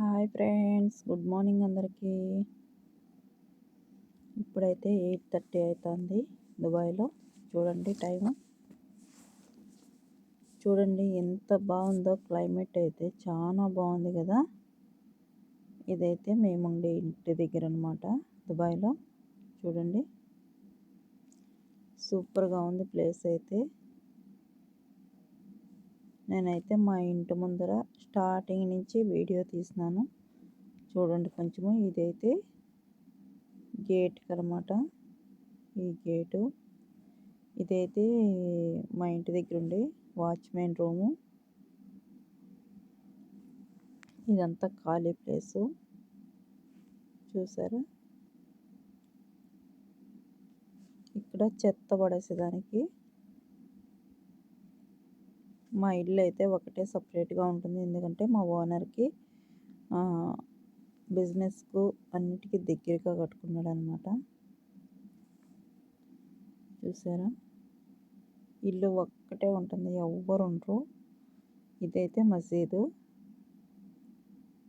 Hi friends, good morning అందరికీ. ఇప్పుడైతే 8:30 అవుతుంది దుబాయ్లో. చూడండి టైము. చూడండి ఎంత బాగుందో, క్లైమేట్ అయితే చాలా బాగుంది కదా. ఇదైతే మేముండే ఇంటి దగ్గర అనమాట దుబాయ్లో. చూడండి సూపర్గా ఉంది ప్లేస్ అయితే. నేనైతే మా ఇంటి ముందర స్టార్టింగ్ నుంచి వీడియో తీసినాను. చూడండి కొంచెము. ఇదైతే గేట్ అనమాట, ఈ గేటు. ఇదైతే మా ఇంటి దగ్గర ఉండే వాచ్మెన్ రూము. ఇదంతా ఖాళీ ప్లేసు చూసారా. ఇక్కడ చెత్త పడేసేదానికి. మా ఇల్లు అయితే ఒకటే సపరేట్గా ఉంటుంది, ఎందుకంటే మా ఓనర్కి బిజినెస్కు అన్నిటికీ దగ్గరగా కట్టుకున్నాడు అనమాట. చూసారా, ఇల్లు ఒక్కటే ఉంటుంది, ఎవ్వరు ఉండరు. ఇదైతే మసీదు.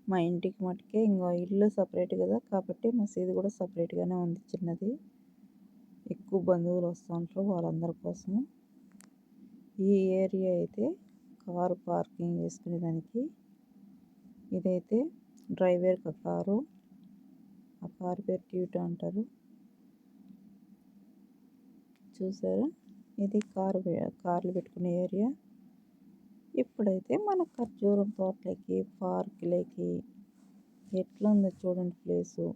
మా ఇంటికి మటుకే ఇంకో ఇల్లు సపరేట్ కదా, కాబట్టి మసీదు కూడా సపరేట్గానే ఉంది, చిన్నది. ఎక్కువ బంధువులు వస్తూ ఉంటారు, వాళ్ళందరి కోసము. ఈ ఏరియా అయితే కారు పార్కింగ్ చేసుకునేదానికి. ఇదైతే డ్రైవర్ కారు. ఆ కారు పేరు ట్యూటో అంటారు. చూసారా, ఇది కార్లు పెట్టుకునే ఏరియా. ఇప్పుడైతే మన ఖర్జూరం తోటలకి, పార్కులకి ఎట్లా ఉందో చూడండి ప్లేసు.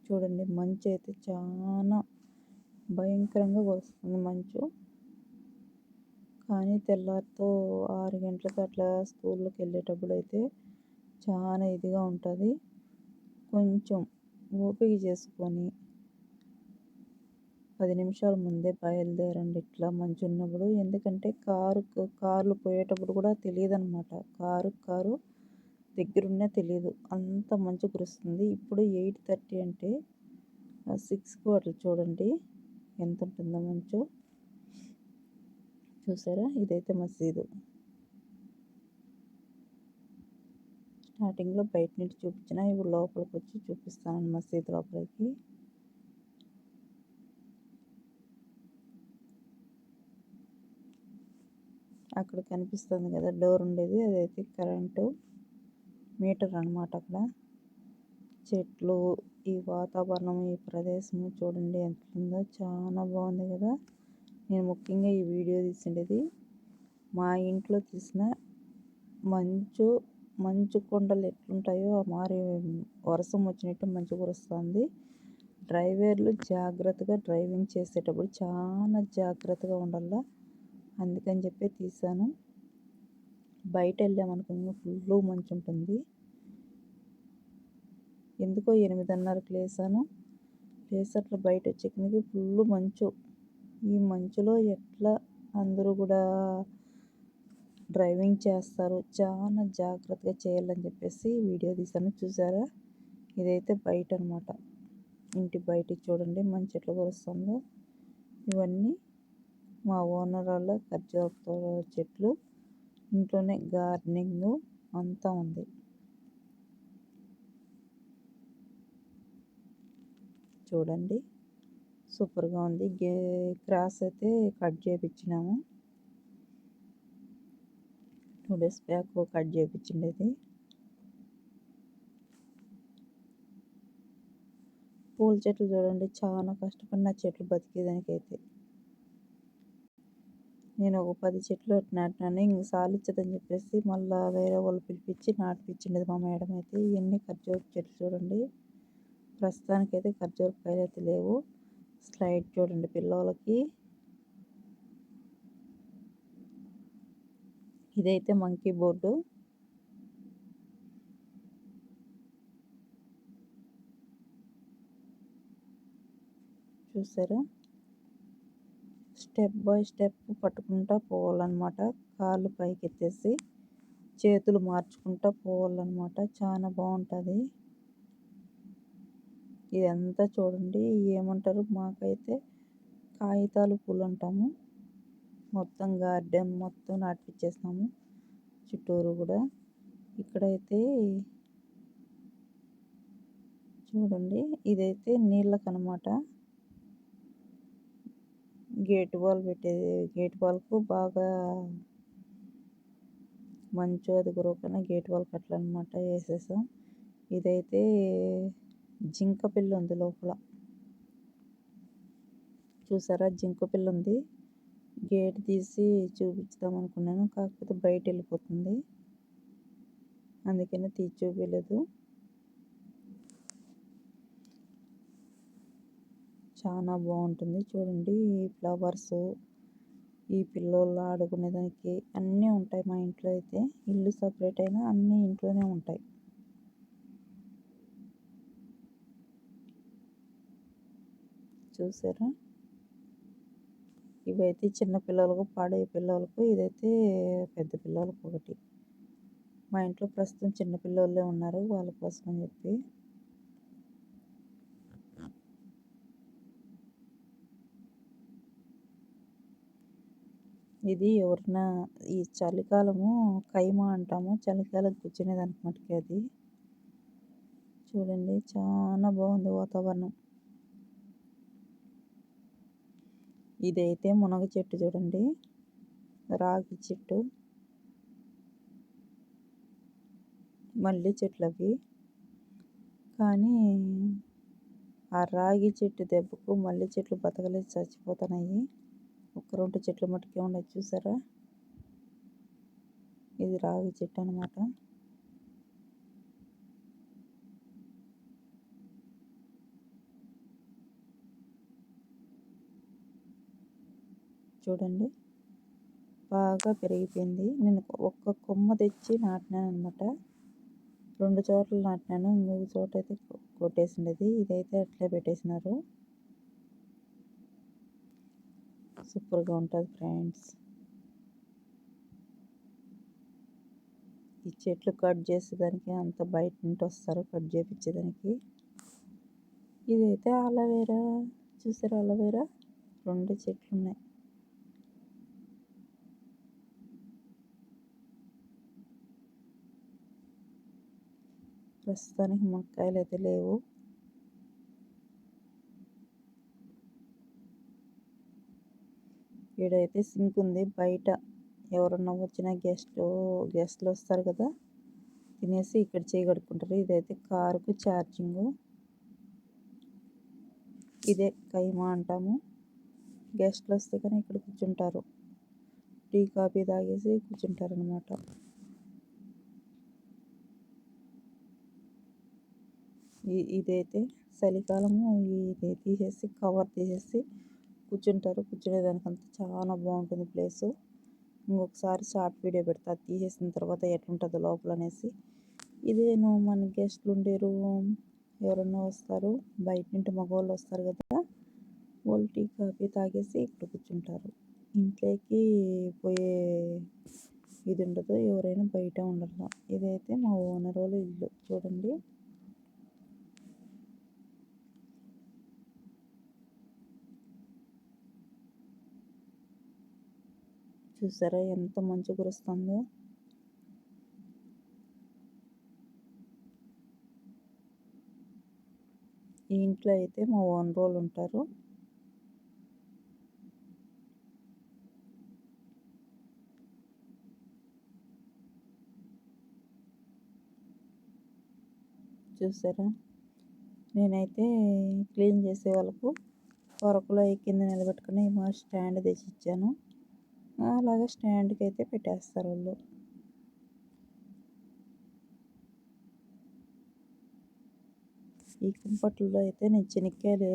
చూడండి, మంచు అయితే చాలా భయంకరంగా వస్తుంది మంచు. కానీ తెల్లారితో 6 గంటలకు అట్లా స్కూల్కి వెళ్ళేటప్పుడు అయితే చాలా ఇదిగా ఉంటుంది. కొంచెం ఓపిక చేసుకొని 10 నిమిషాల ముందే బయలుదేరండి ఇట్లా మంచు ఉన్నప్పుడు. ఎందుకంటే కార్లు పోయేటప్పుడు కూడా తెలియదు అనమాట. కారు దగ్గరున్నే తెలియదు, అంత మంచు కురుస్తుంది. ఇప్పుడు 8:30 అంటే 6కు అట్లా చూడండి ఎంత ఉంటుందో మంచు. చూసారా, ఇదైతే మసీదు. స్టార్టింగ్లో బయట నుంచి చూపించిన, ఇప్పుడు లోపలికి వచ్చి చూపిస్తాను మసీదు లోపలికి. అక్కడ కనిపిస్తుంది కదా డోర్ ఉండేది, అదైతే కరెంటు మీటర్ అనమాట. అక్కడ చెట్లు, ఈ వాతావరణం, ఈ ప్రదేశం చూడండి ఎంత ఉందో, చాలా బాగుంది కదా. నేను ముఖ్యంగా ఈ వీడియో తీసిండేది మా ఇంట్లో తీసిన మంచు కొండలు ఎట్లుంటాయో మారి వర్షం వచ్చినట్టు మంచు కురుస్తుంది. డ్రైవర్లు జాగ్రత్తగా డ్రైవింగ్ చేసేటప్పుడు చాలా జాగ్రత్తగా ఉండాల, అందుకని చెప్పి తీసాను. బయట వెళ్ళామనుకో ఫుల్ మంచు ఉంటుంది. ఎందుకో 8:30కి లేసాను. అట్లా బయట వచ్చేకి ఫుల్ మంచు. ఈ మంచులో ఎట్లా అందరూ కూడా డ్రైవింగ్ చేస్తారు, చాలా జాగ్రత్తగా చేయాలని చెప్పేసి వీడియో తీసాను. చూసారా, ఇదైతే బయట అనమాట, ఇంటి బయట. చూడండి మంచు ఎట్లా కురుస్తుందో. ఇవన్నీ మా ఓనర్ వాళ్ళ ఖర్జూరపు చెట్లు. ఇంట్లోనే గార్డెనింగ్ అంతా ఉంది. చూడండి సూపర్గా ఉంది. గ్రాస్ అయితే కట్ చేయించినాము, 2 days బ్యాక్ కట్ చేయించిండేది. పూల చెట్లు చూడండి, చాలా కష్టపడిన చెట్లు బతికేదానికైతే. నేను ఒక 10 చెట్లు నాటినాను, ఇంక సాలిచ్చదని చెప్పేసి మళ్ళీ వేరే వాళ్ళు పిలిపించి నాటిపించిండేది మా మేడం అయితే. ఇవన్నీ ఖర్జూరపు చెట్లు చూడండి. ప్రస్తుతానికైతే ఖర్జూరకాయలు అయితే లేవు. స్లైడ్ చూడండి పిల్లలకి. ఇదైతే మంకీ బోర్డు. చూసారా, స్టెప్ బై స్టెప్ పట్టుకుంటా పోవాలన్నమాట. కాళ్ళు పైకి ఎత్తేసి చేతులు మార్చుకుంటా పోవాలన్నమాట. చాలా బాగుంటుంది. ఇదంతా చూడండి, ఏమంటారు, మాకైతే కాగితాలు పూలు అంటాము. మొత్తం గార్డెన్ మొత్తం నాటిపించేస్తాము చుట్టూరు కూడా. ఇక్కడైతే చూడండి, ఇదైతే నీళ్ళకనమాట. గేట్ వాల్ పెట్టేది. గేట్ వాల్కు బాగా మంచు అది కురవకుండా గేట్ వాల్ కట్లనమాట వేసేసాం. ఇదైతే జింక పిల్ల ఉంది లోపల. చూసారా, జింక పిల్ల ఉంది. గేట్ తీసి చూపించుదాం అనుకున్నాను, కాకపోతే బయట వెళ్ళిపోతుంది, అందుకని తీసి చూపించలేదు. చాలా బాగుంటుంది చూడండి. ఈ ఫ్లవర్స్, ఈ పిల్లోళ్ళు ఆడుకునేదానికి అన్నీ ఉంటాయి మా ఇంట్లో అయితే. ఇల్లు సపరేట్ అయినా అన్నీ ఇంట్లోనే ఉంటాయి. చూసారా, ఇవైతే చిన్న పిల్లలకు, పాడే పిల్లలకు, ఇదైతే పెద్ద పిల్లలకు ఒకటి. మా ఇంట్లో ప్రస్తుతం చిన్న పిల్లలే ఉన్నారు, వాళ్ళ కోసం అని చెప్పి. ఇది ఎవరన్నా ఈ చలికాలము కైమా అంటాము, చలికాలం కూర్చునేదానికి మటుకు అది. చూడండి, చాలా బాగుంది వాతావరణం. ఇదైతే మునగ చెట్టు చూడండి, రాగి చెట్టు, మల్లి చెట్లు అవి. కానీ ఆ రాగి చెట్టు దెబ్బకు మల్లి చెట్లు బతకలేదు, చచ్చిపోతున్నాయి. ఒక 2 చెట్లు మట్టుకే ఉన్నాయి, చూసారా. ఇది రాగి చెట్టు అనమాట. చూడండి, బాగా పెరిగిపోయింది. నేను ఒక్క కొమ్మ తెచ్చి నాటినాను అనమాట. 2 చోట్ల నాటినాను, ఇంకొక చోట అయితే కొట్టేసిండేది. ఇదైతే అట్లే పెట్టేసినారు. సూపర్గా ఉంటుంది ఫ్రెండ్స్. ఈ చెట్లు కట్ చేసేదానికి అంత బయట నుండి వస్తారు కట్ చేయించేదానికి. ఇదైతే అలోవేరా, చూసారా, అలోవేరా 2 చెట్లు ఉన్నాయి. ప్రస్తుతానికి మునక్కాయలు అయితే లేవు. ఈడైతే సింక్ ఉంది. బయట ఎవరన్నా వచ్చిన గెస్ట్లు వస్తారు కదా, తినేసి ఇక్కడ చేయగడుకుంటారు. ఇదైతే కారుకు ఛార్జింగు. ఇదే కైమా అంటాము. గెస్ట్లు వస్తే కానీ ఇక్కడ కూర్చుంటారు, టీ కాఫీ తాగేసి కూర్చుంటారు అనమాట. ఇదైతే చలికాలము. ఇది తీసేసి కవర్ తీసేసి కూర్చుంటారు. కూర్చునేదానికంతా చాలా బాగుంటుంది ప్లేసు. ఇంకొకసారి షార్ట్ వీడియో పెడతా తీసేసిన తర్వాత ఎట్లుంటుందో లోపల అనేసి. ఇదేను మన గెస్ట్లు ఉండే రూమ్. ఎవరన్నా వస్తారు, బయట నుండి మగవాళ్ళు వస్తారు కదా, వాళ్ళు టీ కాఫీ తాగేసి ఇక్కడ కూర్చుంటారు. ఇంట్లోకి పోయే ఇది ఉండదు, ఎవరైనా బయట ఉండరు. ఇదైతే మా ఓనర్ వాళ్ళ ఇల్లు చూడండి. చూసారా ఎంత మంచు కురుస్తుందో. ఈ ఇంట్లో అయితే మా ఓనర్ వాళ్ళు ఉంటారు. చూసారా, నేనైతే క్లీన్ చేసే వాళ్ళకు పొరకులో కింద నిలబెట్టుకుని మా స్టాండ్ తెచ్చి ఇచ్చాను. అలాగే స్టాండ్కి అయితే పెట్టేస్తారు వాళ్ళు. ఈ కుంపట్లో అయితే నేను చెనిక్కాయలు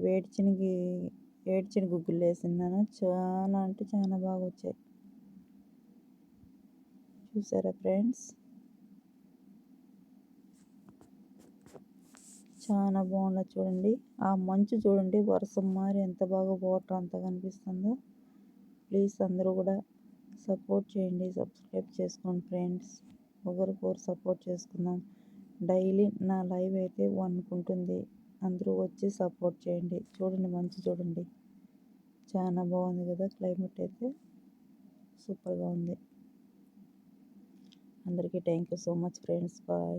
వేడి శనగ గుగ్గులు వేసినాను. చాలా అంటే చాలా బాగా వచ్చాయి. చూసారా ఫ్రెండ్స్, చాలా బాగున్నది చూడండి. ఆ మంచు చూడండి, వర్షం మారి ఎంత బాగా వాటర్ అంతా కనిపిస్తుందో. ప్లీజ్ అందరూ కూడా సపోర్ట్ చేయండి, సబ్స్క్రైబ్ చేసుకోండి ఫ్రెండ్స్. ఒకరికొకరు సపోర్ట్ చేసుకుందాం. డైలీ నా లైవ్ అయితే 1కు ఉంటుంది, అందరూ వచ్చి సపోర్ట్ చేయండి. చూడండి మంచు చూడండి, చాలా బాగుంది కదా. క్లైమేట్ అయితే సూపర్గా ఉంది. అందరికీ thank you so much friends. Bye.